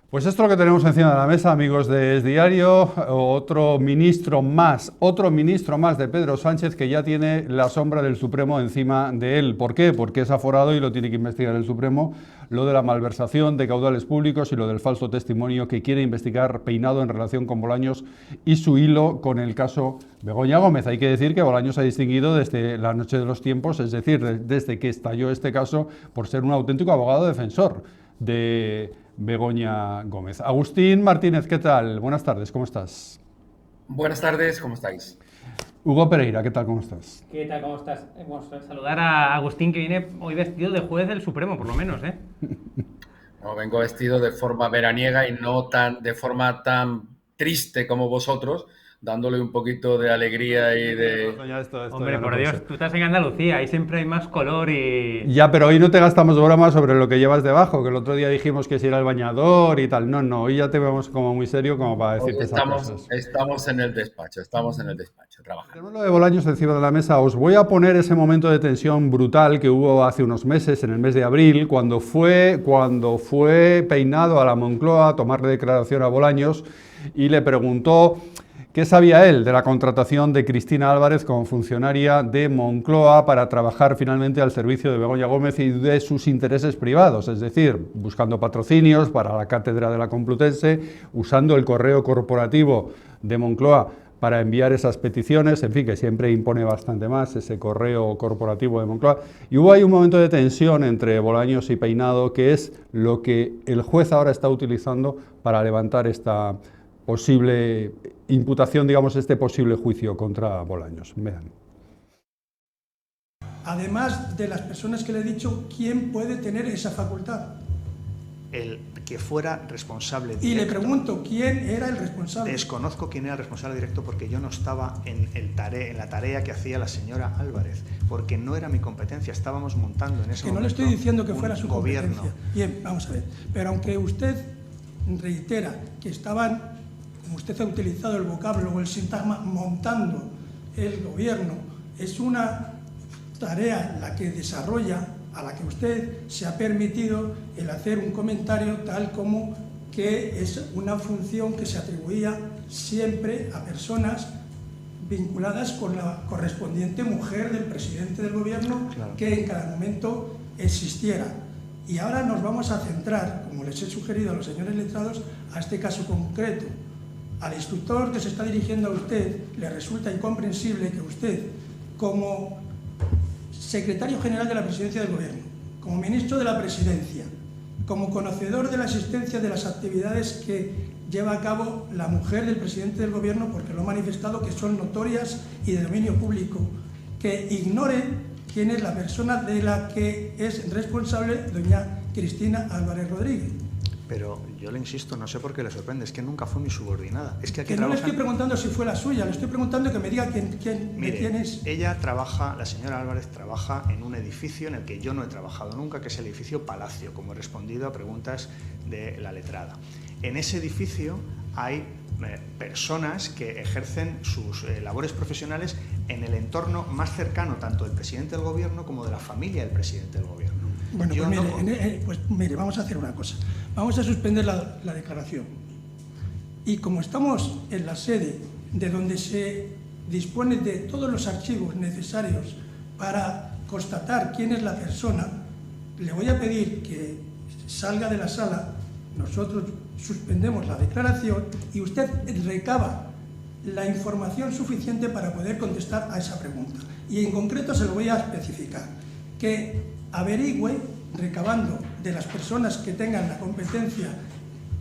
Pues esto es lo que tenemos encima de la mesa, amigos de Es Diario, otro ministro más de Pedro Sánchez que ya tiene la sombra del Supremo encima de él. ¿Por qué? Porque es aforado y lo tiene que investigar el Supremo, lo de la malversación de caudales públicos y lo del falso testimonio que quiere investigar Peinado en relación con Bolaños y su hilo con el caso Begoña Gómez. Hay que decir que Bolaños ha distinguido desde la noche de los tiempos, es decir, desde que estalló este caso, por ser un auténtico abogado defensor de Begoña Gómez. Agustín Martínez, ¿qué tal? Buenas tardes, ¿cómo estás? Buenas tardes, ¿cómo estáis? Hugo Pereira, ¿qué tal? ¿Cómo estás? ¿Qué tal? ¿Cómo estás? Vamos a saludar a Agustín, que viene hoy vestido de juez del Supremo, por lo menos, ¿eh? No, vengo vestido de forma veraniega y no de forma tan triste como vosotros, dándole un poquito de alegría y de... Hombre, Ya no por puede Dios, ser. tú estás en Andalucía, ahí siempre hay más color y... Ya, pero hoy no te gastamos bromas sobre lo que llevas debajo, que el otro día dijimos que si era el bañador y tal. No, no, hoy ya te vemos como muy serio como para Hoy decirte esas cosas. estamos en el despacho, trabajando. Tenemos lo de Bolaños encima de la mesa. Os voy a poner ese momento de tensión brutal que hubo hace unos meses, en el mes de abril, cuando fue Peinado a la Moncloa a tomarle declaración a Bolaños y le preguntó qué sabía él de la contratación de Cristina Álvarez como funcionaria de Moncloa para trabajar finalmente al servicio de Begoña Gómez y de sus intereses privados, es decir, buscando patrocinios para la cátedra de la Complutense, usando el correo corporativo de Moncloa para enviar esas peticiones, en fin, que siempre impone bastante más ese correo corporativo de Moncloa. Y hubo ahí un momento de tensión entre Bolaños y Peinado, que es lo que el juez ahora está utilizando para levantar esta posible imputación, digamos, este posible juicio contra Bolaños. Vean. Además de las personas que le he dicho, ¿quién puede tener esa facultad? El que fuera responsable directo. Y le pregunto, ¿quién era el responsable? Desconozco quién era el responsable directo porque yo no estaba en la tarea que hacía la señora Álvarez, porque no era mi competencia, estábamos montando en ese Que no le momento estoy diciendo que fuera su gobierno. competencia. Bien, vamos a ver. Pero aunque usted reitera que estaban, como usted ha utilizado el vocablo o el sintagma, montando el gobierno, es una tarea la que desarrolla, a la que usted se ha permitido el hacer un comentario tal como que es una función que se atribuía siempre a personas vinculadas con la correspondiente mujer del presidente del gobierno, claro, que en cada momento existiera. Y ahora nos vamos a centrar, como les he sugerido a los señores letrados, a este caso concreto. Al instructor que se está dirigiendo a usted le resulta incomprensible que usted, como secretario general de la Presidencia del Gobierno, como ministro de la Presidencia, como conocedor de la existencia de las actividades que lleva a cabo la mujer del presidente del Gobierno, porque lo ha manifestado, que son notorias y de dominio público, que ignore quién es la persona de la que es responsable, doña Cristina Álvarez Rodríguez. Pero yo le insisto, no sé por qué le sorprende, es que nunca fue mi subordinada. Es que aquí no le estoy preguntando si fue la suya, le estoy preguntando que me diga quién es. Ella trabaja, la señora Álvarez trabaja en un edificio en el que yo no he trabajado nunca, que es el edificio Palacio, como he respondido a preguntas de la letrada. En ese edificio hay personas que ejercen sus labores profesionales en el entorno más cercano tanto del presidente del gobierno como de la familia del presidente del gobierno. Bueno, pues mire, vamos a hacer una cosa. Vamos a suspender la declaración. Y como estamos en la sede de donde se dispone de todos los archivos necesarios para constatar quién es la persona, le voy a pedir que salga de la sala, nosotros suspendemos la declaración y usted recaba la información suficiente para poder contestar a esa pregunta. Y en concreto se lo voy a especificar, que averigüe, recabando de las personas que tengan la competencia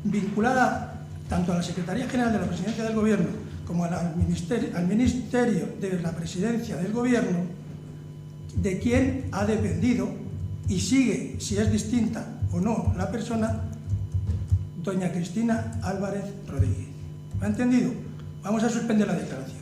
vinculada tanto a la Secretaría General de la Presidencia del Gobierno como al Ministerio de la Presidencia del Gobierno, de quién ha dependido y sigue, si es distinta o no la persona, doña Cristina Álvarez Rodríguez. ¿Me ha entendido? Vamos a suspender la declaración.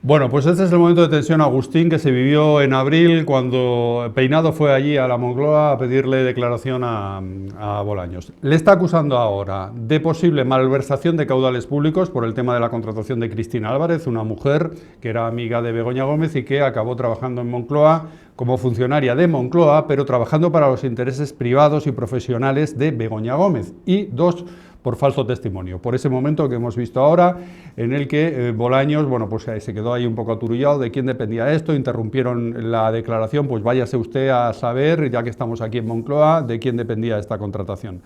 Bueno, pues este es el momento de tensión, Agustín, que se vivió en abril cuando Peinado fue allí a la Moncloa a pedirle declaración a Bolaños. Le está acusando ahora de posible malversación de caudales públicos por el tema de la contratación de Cristina Álvarez, una mujer que era amiga de Begoña Gómez y que acabó trabajando en Moncloa como funcionaria de Moncloa, pero trabajando para los intereses privados y profesionales de Begoña Gómez, y 2, por falso testimonio. Por ese momento que hemos visto ahora, en el que Bolaños, bueno, pues se quedó ahí un poco aturullado de quién dependía esto, interrumpieron la declaración, pues váyase usted a saber, ya que estamos aquí en Moncloa, de quién dependía esta contratación.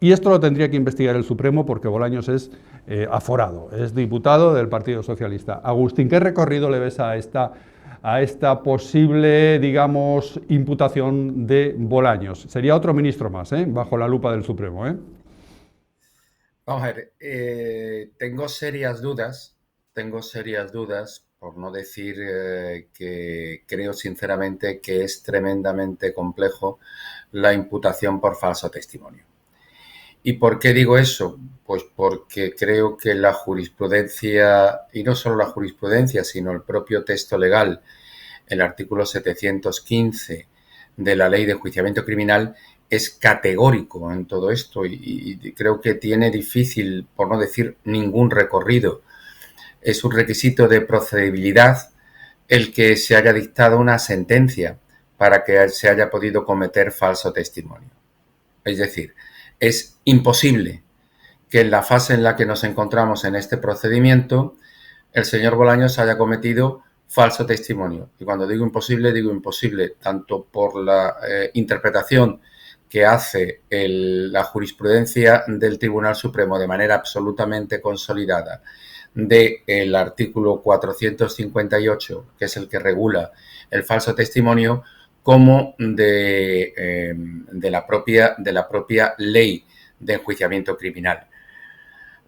Y esto lo tendría que investigar el Supremo porque Bolaños es aforado, es diputado del Partido Socialista. Agustín, ¿qué recorrido le ves a esta posible, digamos, imputación de Bolaños? Sería otro ministro más, bajo la lupa del Supremo, Vamos a ver, tengo serias dudas, por no decir que creo sinceramente que es tremendamente complejo la imputación por falso testimonio. ¿Y por qué digo eso? Pues porque creo que la jurisprudencia, y no solo la jurisprudencia, sino el propio texto legal, el artículo 715 de la Ley de Enjuiciamiento Criminal, es categórico en todo esto y creo que tiene difícil, por no decir ningún recorrido. Es un requisito de procedibilidad el que se haya dictado una sentencia para que se haya podido cometer falso testimonio. Es decir, es imposible que en la fase en la que nos encontramos en este procedimiento el señor Bolaños haya cometido falso testimonio. Y cuando digo imposible tanto por la interpretación que hace la jurisprudencia del Tribunal Supremo de manera absolutamente consolidada del artículo 458, que es el que regula el falso testimonio, como de la propia ley de enjuiciamiento criminal.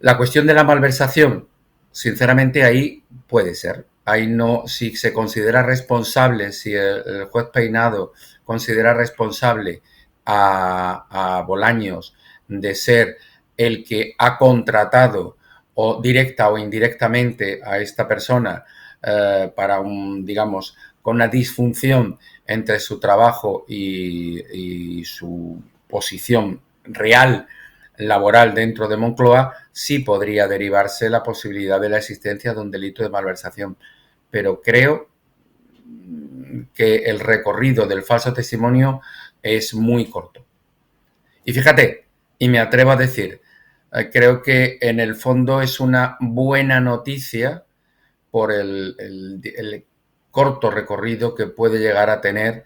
La cuestión de la malversación, sinceramente, ahí puede ser. Ahí no, si se considera responsable, si el juez Peinado considera responsable a Bolaños de ser el que ha contratado o directa o indirectamente a esta persona para digamos, con una disfunción entre su trabajo y su posición real laboral dentro de Moncloa, sí podría derivarse la posibilidad de la existencia de un delito de malversación. Pero creo que el recorrido del falso testimonio es muy corto. Y fíjate, y me atrevo a decir, creo que en el fondo es una buena noticia por el corto recorrido que puede llegar a tener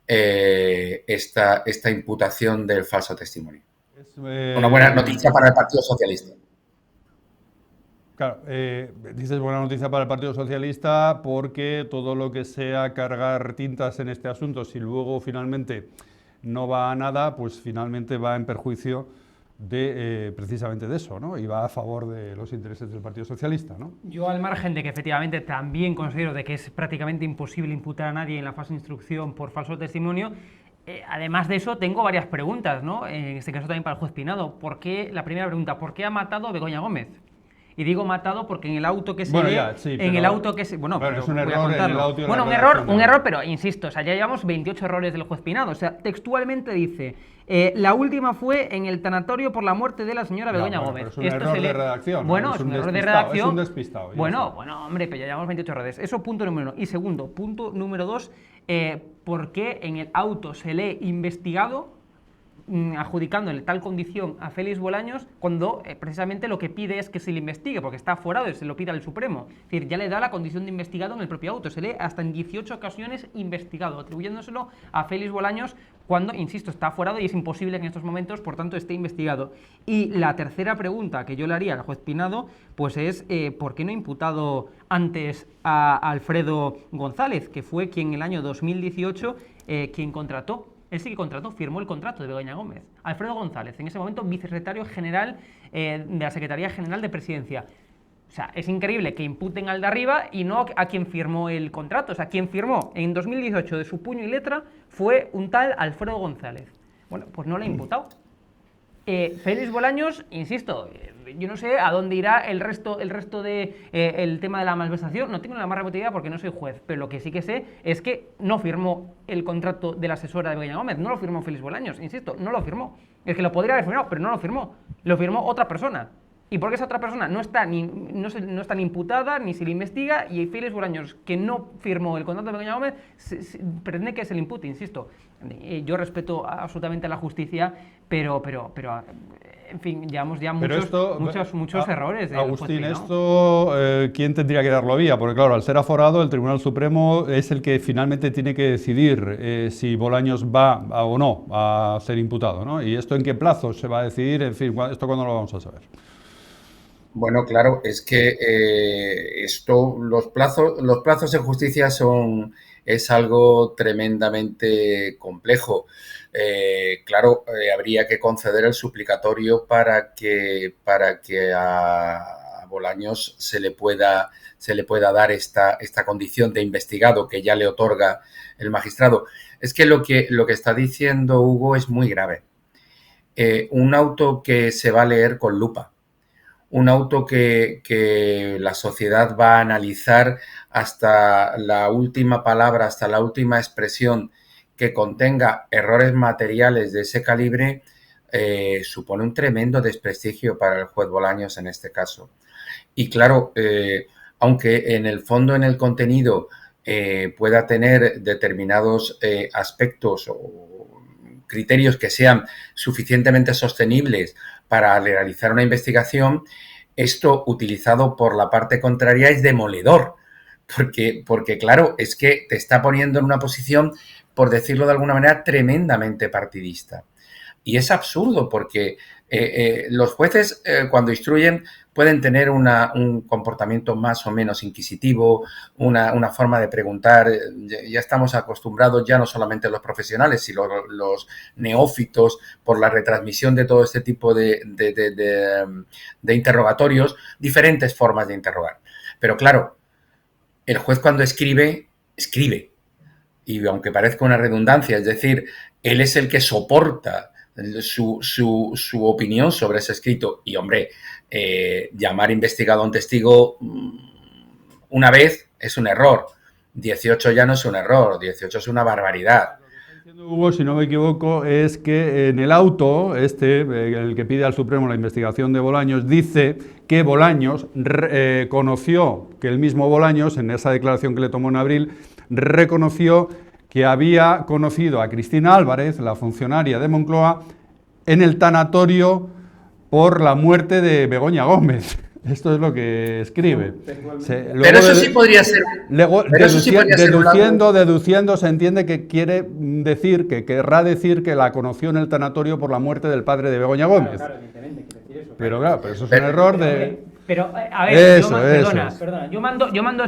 esta imputación del falso testimonio. Una buena noticia para el Partido Socialista. Claro, dices buena noticia para el Partido Socialista porque todo lo que sea cargar tintas en este asunto, si luego finalmente no va a nada, pues finalmente va en perjuicio de precisamente de eso, ¿no? Y va a favor de los intereses del Partido Socialista, ¿no? Yo, al margen de que efectivamente también considero de que es prácticamente imposible imputar a nadie en la fase de instrucción por falso testimonio, además de eso tengo varias preguntas, ¿no? En este caso también para el juez Peinado. La primera pregunta, ¿por qué ha matado a Begoña Gómez? Y digo matado porque en el auto que se ve, en el auto que se... Bueno, pero es un error en el audio. Bueno, un error, pero insisto, o sea, ya llevamos 28 errores del juez Peinado. O sea, textualmente dice, la última fue en el tanatorio por la muerte de la señora Begoña Gómez. Pero es un error de redacción. Bueno, es un error de redacción. Es un despistado. Bueno, hombre, pero ya llevamos 28 errores. Eso, punto número 1. Y segundo, punto número 2, ¿por qué en el auto se lee investigado, adjudicándole tal condición a Félix Bolaños cuando precisamente lo que pide es que se le investigue, porque está aforado y se lo pide al Supremo? Es decir, ya le da la condición de investigado en el propio auto, se lee hasta en 18 ocasiones investigado, atribuyéndoselo a Félix Bolaños cuando, insisto, está aforado y es imposible que en estos momentos, por tanto, esté investigado. Y la tercera pregunta que yo le haría al juez Peinado, pues es ¿por qué no ha imputado antes a Alfredo González, que fue quien en el año 2018 quien contrató? Él sí que contrató, firmó el contrato de Begoña Gómez. Alfredo González, en ese momento vicesecretario general de la Secretaría General de Presidencia. O sea, es increíble que imputen al de arriba y no a quien firmó el contrato. O sea, quien firmó en 2018 de su puño y letra fue un tal Alfredo González. Bueno, pues no le ha imputado. Félix Bolaños, insisto, yo no sé a dónde irá el resto de el tema de la malversación, no tengo la más remota idea porque no soy juez, pero lo que sí que sé es que no firmó el contrato de la asesora de Begoña Gómez, no lo firmó Félix Bolaños, insisto, no lo firmó. Es que lo podría haber firmado, pero no lo firmó otra persona. y porque esa otra persona no está ni imputada, ni se le investiga, y Félix Bolaños, que no firmó el contrato de Begoña Gómez, pretende que se le impute, insisto. Yo respeto absolutamente la justicia, pero en fin, llevamos ya muchos errores. Agustín, esto, ¿quién tendría que darlo vía? Porque claro, al ser aforado, el Tribunal Supremo es el que finalmente tiene que decidir si Bolaños va o no a ser imputado, ¿no? ¿Y esto en qué plazo se va a decidir? En fin, ¿esto cuándo lo vamos a saber? Bueno, claro, es que los plazos en justicia es algo tremendamente complejo. Claro, habría que conceder el suplicatorio para que a Bolaños se le pueda dar esta condición de investigado que ya le otorga el magistrado. Es que lo que está diciendo Hugo es muy grave. Un auto que se va a leer con lupa, un auto que la sociedad va a analizar hasta la última palabra, hasta la última expresión, que contenga errores materiales de ese calibre, supone un tremendo desprestigio para el juez Bolaños en este caso. Y claro, aunque en el fondo, en el contenido, pueda tener determinados aspectos o criterios que sean suficientemente sostenibles para realizar una investigación, esto utilizado por la parte contraria es demoledor, porque claro, es que te está poniendo en una posición, por decirlo de alguna manera, tremendamente partidista. Y es absurdo porque los jueces cuando instruyen pueden tener un comportamiento más o menos inquisitivo, una forma de preguntar. Ya estamos acostumbrados, ya no solamente los profesionales, sino los neófitos, por la retransmisión de todo este tipo de interrogatorios, diferentes formas de interrogar. Pero claro, el juez cuando escribe. Y aunque parezca una redundancia, es decir, él es el que soporta su opinión sobre ese escrito. Y, hombre, llamar investigado a un testigo una vez es un error. 18 ya no es un error, 18 es una barbaridad. Hugo, si no me equivoco, es que en el auto, el que pide al Supremo la investigación de Bolaños, dice que Bolaños conoció, que el mismo Bolaños, en esa declaración que le tomó en abril, reconoció que había conocido a Cristina Álvarez, la funcionaria de Moncloa, en el tanatorio por la muerte de Begoña Gómez. Esto es lo que escribe. Pero eso sí podría ser. Deduciendo, se entiende que quiere decir, que querrá decir que la conoció en el tanatorio por la muerte del padre de Begoña Gómez. Claro, evidentemente, quiere decir eso. Pero claro, eso es un error de. Pero, a ver, perdona, yo mando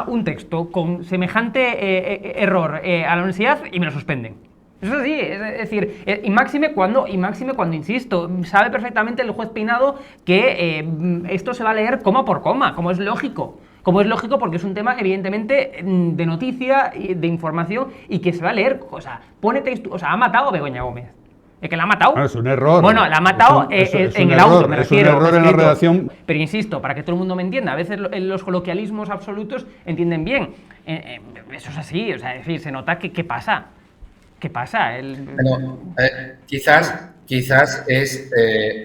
un texto con semejante error a la universidad y me lo suspenden. Eso sí, es decir, y máxime cuando, insisto, sabe perfectamente el juez Peinado que esto se va a leer coma por coma, como es lógico. Como es lógico porque es un tema, evidentemente, de noticia, de información, y que se va a leer, ha matado a Begoña Gómez. ¿Es que la ha matado? Es un error. Bueno, la ha matado en el auto, me refiero. Es un error en la redacción. Pero insisto, para que todo el mundo me entienda, a veces los coloquialismos absolutos entienden bien. Eso es así, o sea, es decir, se nota que ¿qué pasa? ¿Qué pasa? Bueno, quizás es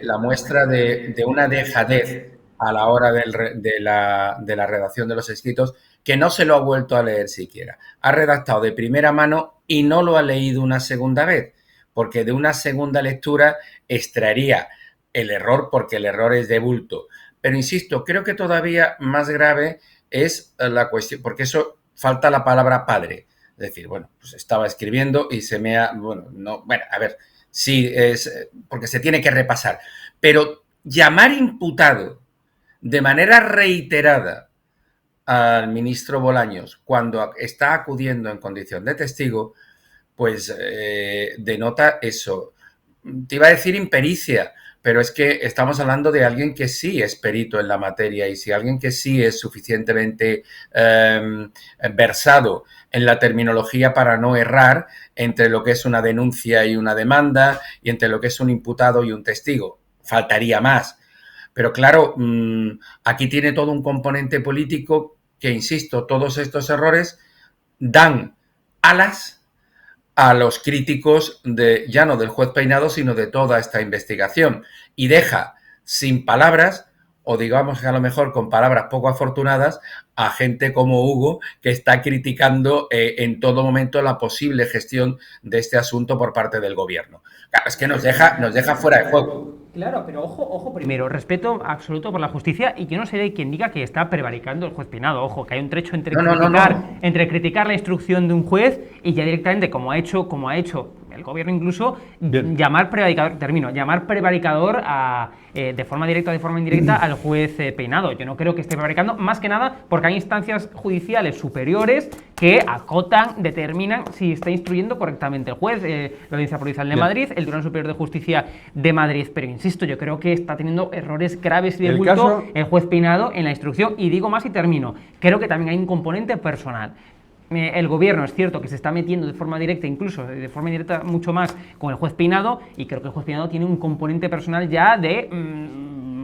la muestra de una dejadez a la hora de la redacción de los escritos, que no se lo ha vuelto a leer siquiera. Ha redactado de primera mano y no lo ha leído una segunda vez, porque de una segunda lectura extraería el error, porque el error es de bulto. Pero insisto, creo que todavía más grave es la cuestión, porque eso falta la palabra padre. Es decir, bueno, pues estaba escribiendo y se me ha... a ver, sí, es porque se tiene que repasar. Pero llamar imputado de manera reiterada al ministro Bolaños cuando está acudiendo en condición de testigo, pues denota eso. Te iba a decir impericia, pero es que estamos hablando de alguien que sí es perito en la materia, y si alguien que sí es suficientemente versado en la terminología para no errar entre lo que es una denuncia y una demanda, y entre lo que es un imputado y un testigo. Faltaría más. Pero claro, aquí tiene todo un componente político que, insisto, todos estos errores dan alas a los críticos ya no del juez Peinado, sino de toda esta investigación, y deja sin palabras o digamos que a lo mejor con palabras poco afortunadas, a gente como Hugo, que está criticando en todo momento la posible gestión de este asunto por parte del gobierno. Claro, es que nos deja fuera de juego. Claro, pero ojo primero, respeto absoluto por la justicia, y yo no seré quien diga que está prevaricando el juez Peinado. Ojo, que hay un trecho entre criticar la instrucción de un juez y ya directamente, como ha hecho el gobierno incluso, llamar prevaricador de forma directa o de forma indirecta al juez Peinado. Yo no creo que esté prevaricando, más que nada porque hay instancias judiciales superiores que acotan, determinan si está instruyendo correctamente el juez, la Audiencia Provincial de Madrid, el Tribunal Superior de Justicia de Madrid, pero insisto, yo creo que está teniendo errores graves y de bulto el juez Peinado en la instrucción, y digo más y termino, creo que también hay un componente personal. El gobierno es cierto que se está metiendo de forma directa, incluso de forma indirecta mucho más con el juez Peinado, y creo que el juez Peinado tiene un componente personal ya de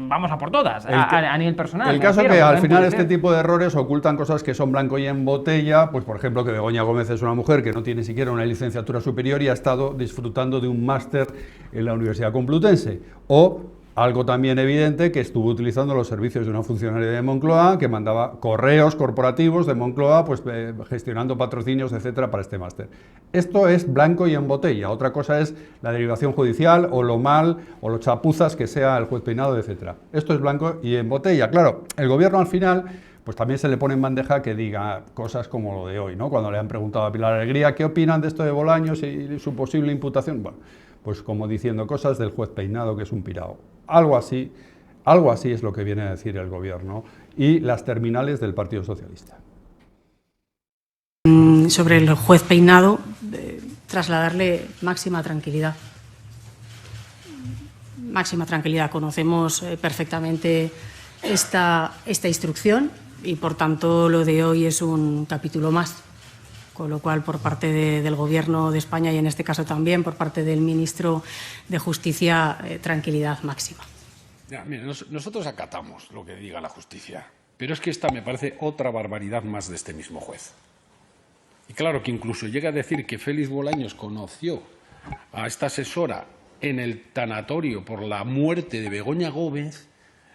vamos a por todas, a nivel personal. El caso es que al final este tipo de errores ocultan cosas que son blanco y en botella, pues por ejemplo que Begoña Gómez es una mujer que no tiene siquiera una licenciatura superior y ha estado disfrutando de un máster en la Universidad Complutense, o algo también evidente, que estuvo utilizando los servicios de una funcionaria de Moncloa que mandaba correos corporativos de Moncloa, pues gestionando patrocinios, etcétera, para este máster. Esto es blanco y en botella. Otra cosa es la derivación judicial o lo mal o los chapuzas que sea el juez Peinado, etcétera. Esto es blanco y en botella. Claro, el gobierno al final pues también se le pone en bandeja que diga cosas como lo de hoy, ¿no? Cuando le han preguntado a Pilar Alegría qué opinan de esto de Bolaños y su posible imputación. Bueno, pues como diciendo cosas del juez Peinado, que es un pirao. Algo así es lo que viene a decir el gobierno y las terminales del Partido Socialista. Sobre el juez Peinado, trasladarle máxima tranquilidad. Máxima tranquilidad. Conocemos perfectamente esta instrucción y, por tanto, lo de hoy es un capítulo más. Con lo cual, por parte del Gobierno de España y en este caso también por parte del Ministro de Justicia, tranquilidad máxima. Ya, mire, nosotros acatamos lo que diga la justicia, pero es que esta me parece otra barbaridad más de este mismo juez. Y claro, que incluso llega a decir que Félix Bolaños conoció a esta asesora en el tanatorio por la muerte de Begoña Gómez,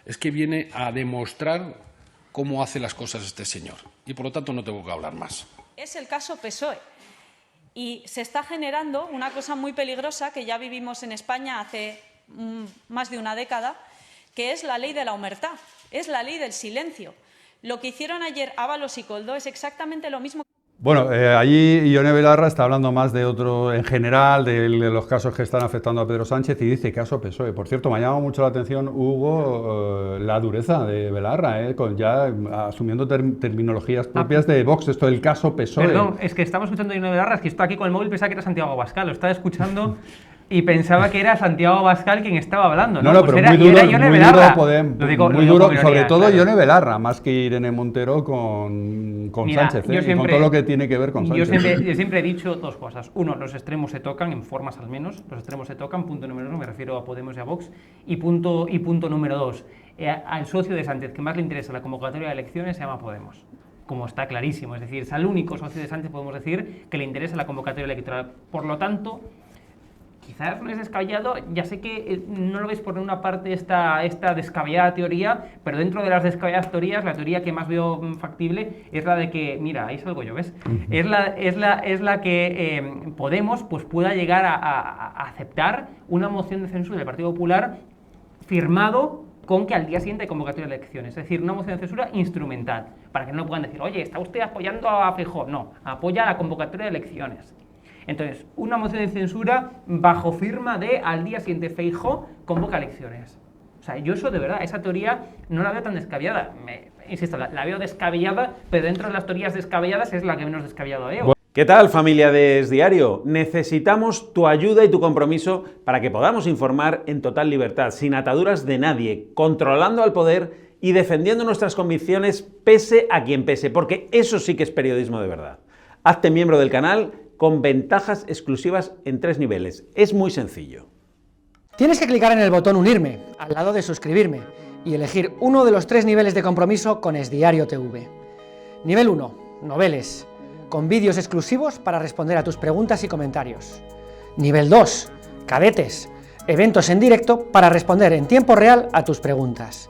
es que viene a demostrar cómo hace las cosas este señor. Y por lo tanto no tengo que hablar más. Es el caso PSOE y se está generando una cosa muy peligrosa que ya vivimos en España hace más de una década, que es la ley de la omertá, es la ley del silencio. Lo que hicieron ayer Ábalos y Koldó es exactamente lo mismo. Bueno, allí Ione Belarra está hablando más de otro, en general, de los casos que están afectando a Pedro Sánchez, y dice caso PSOE. Por cierto, me ha llamado mucho la atención, Hugo, la dureza de Belarra, ya asumiendo terminologías propias de Vox, esto del caso PSOE. Perdón, es que estamos escuchando a Ione Belarra, es que estoy aquí con el móvil, pensaba que era Santiago Abascal, lo estaba escuchando y pensaba que era Santiago Abascal quien estaba hablando. No, pues pero era, muy duro, muy sobre todo claro. Ione Belarra, más que Irene Montero con Mira, Sánchez, siempre, y con todo lo que tiene que ver con Sánchez. Yo siempre he dicho dos cosas. Uno, los extremos se tocan, en formas al menos, los extremos se tocan, punto número uno, me refiero a Podemos y a Vox, y punto número dos, al socio de Sánchez que más le interesa la convocatoria de elecciones se llama Podemos. Como está clarísimo, es decir, es al único socio de Sánchez, podemos decir, que le interesa la convocatoria electoral. Por lo tanto, quizás no es descabellado, ya sé que no lo ves por una parte esta descabellada teoría, pero dentro de las descabelladas teorías, la teoría que más veo factible es la de que, mira, ahí salgo yo, ¿ves? Es la que Podemos pues pueda llegar a aceptar una moción de censura del Partido Popular firmado con que al día siguiente hay convocatoria de elecciones, es decir, una moción de censura instrumental, para que no puedan decir, oye, ¿está usted apoyando a Feijóo? No, apoya la convocatoria de elecciones. Entonces, una moción de censura bajo firma de al día siguiente Feijóo convoca elecciones. O sea, yo eso de verdad, esa teoría no la veo tan descabellada. Insisto, la veo descabellada, pero dentro de las teorías descabelladas es la que menos descabellada veo. ¿Qué tal, familia de Es Diario? Necesitamos tu ayuda y tu compromiso para que podamos informar en total libertad, sin ataduras de nadie, controlando al poder y defendiendo nuestras convicciones pese a quien pese, porque eso sí que es periodismo de verdad. Hazte miembro del canal con ventajas exclusivas en 3 niveles. Es muy sencillo. Tienes que clicar en el botón Unirme, al lado de Suscribirme, y elegir uno de los 3 niveles de compromiso con Es Diario TV. Nivel 1, Noveles, con vídeos exclusivos para responder a tus preguntas y comentarios. Nivel 2, Cadetes, eventos en directo para responder en tiempo real a tus preguntas.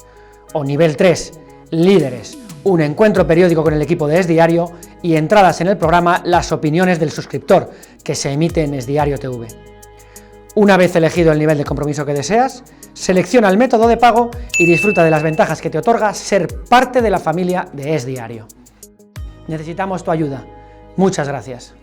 O nivel 3, líderes, un encuentro periódico con el equipo de Es Diario y entradas en el programa Las opiniones del suscriptor, que se emite en Es Diario TV. Una vez elegido el nivel de compromiso que deseas, selecciona el método de pago y disfruta de las ventajas que te otorga ser parte de la familia de Es Diario. Necesitamos tu ayuda. Muchas gracias.